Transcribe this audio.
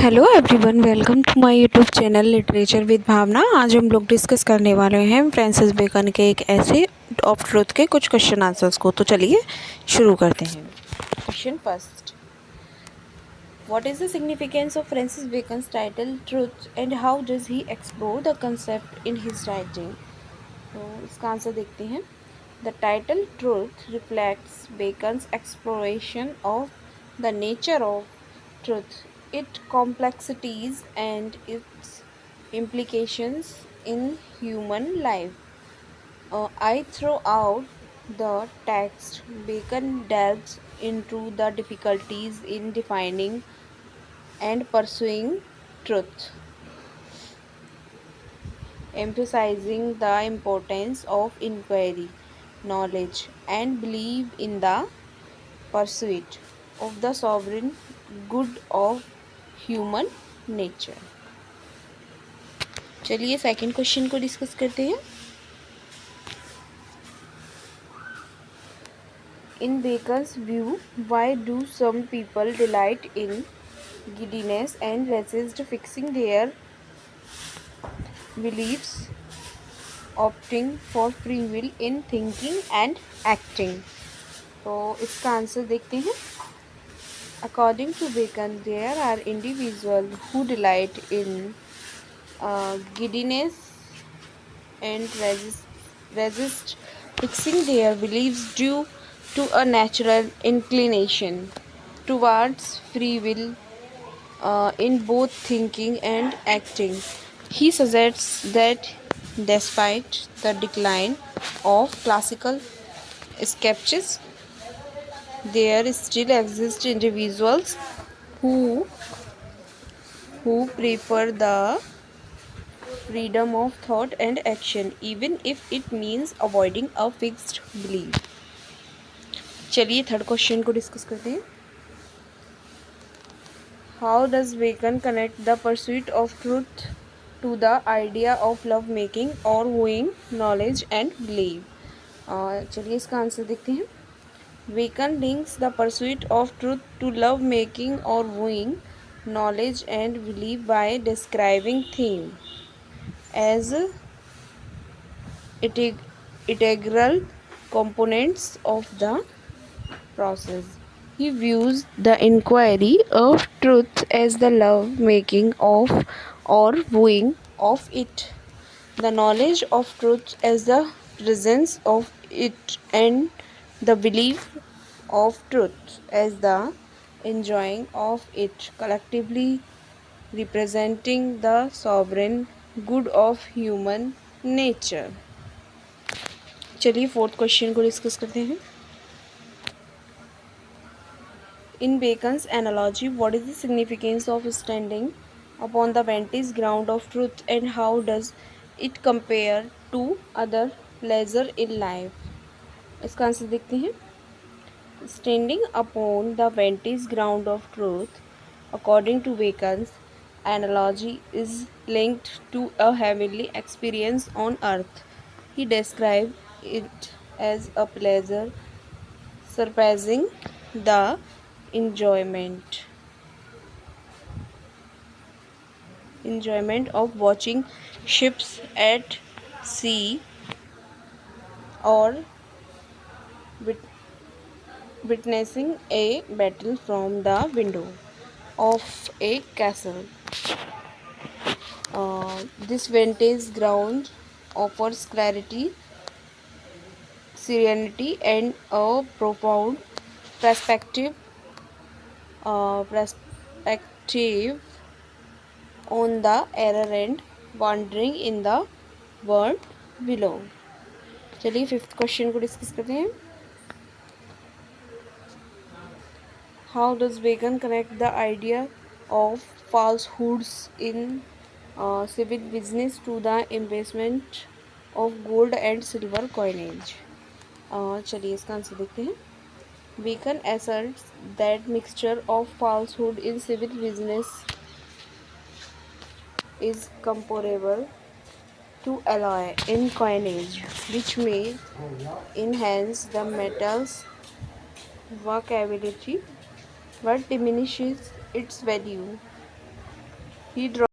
Hello everyone, welcome to my YouTube channel literature with Bhavna. आज हम लोग डिस्कस करने वाले हैं फ्रांसिस बेकन के एक ऐसे ऑफ ट्रुथ के कुछ क्वेश्चन आंसर्स को। तो चलिए शुरू करते हैं। Question first, what is the significance of Francis beckons title truth and how does he explore the concept in his writing. तो इसका आंसर देखते हैं। The title truth reflects beckons exploration of the nature of truth, its complexities and its implications in human life. I throw out the text. Bacon delves into the difficulties in defining and pursuing truth, emphasizing the importance of inquiry, knowledge, and belief in the pursuit of the sovereign good of human nature. चलिए second question को discuss करते हैं। In Bacon's view, why do some people delight in giddiness and resist fixing their beliefs, opting for free will in thinking and acting? तो इसका answer देखते हैं। According to Bacon, there are individuals who delight in giddiness and resist fixing their beliefs due to a natural inclination towards free will in both thinking and acting. He suggests that despite the decline of classical skeptics, there still exist individuals who prefer the freedom of thought and action, even if it means avoiding a fixed belief. चलिए third question को discuss करते हैं। How does Bacon connect the pursuit of truth to the idea of love making और wooing knowledge and believe? चलिए इसका answer देखते हैं। Bacon links the pursuit of truth to love making और wooing knowledge and belief by describing theme as integral components of the process. He views the inquiry of truth as the love making of or wooing of it, the knowledge of truth as the presence of it, and the belief of truth as the enjoying of it, collectively representing the sovereign good of human nature. चलिए fourth question को discuss करते हैं। In Bacon's analogy, what is the significance of standing upon the vantage ground of truth and how does it compare to other pleasure in life? इसका answer देखते हैं। Standing upon the vantage ground of truth, according to Bacon's analogy, is linked to a heavenly experience on earth. He described it as a pleasure surpassing the enjoyment of watching ships at sea or witnessing a battle from the window of a castle. This vantage ground offers clarity, serenity, and a profound perspective on the error and wandering in the world below. चलिए fifth question को discuss करते हैं। How does Bacon connect the idea of falsehoods in civil business to the investment of gold and silver coinage? चलिए इसका answer देखते हैं। Bacon asserts that mixture of falsehood in civil business is comparable to alloy in coinage, which may enhance the metal's workability but diminishes its value. He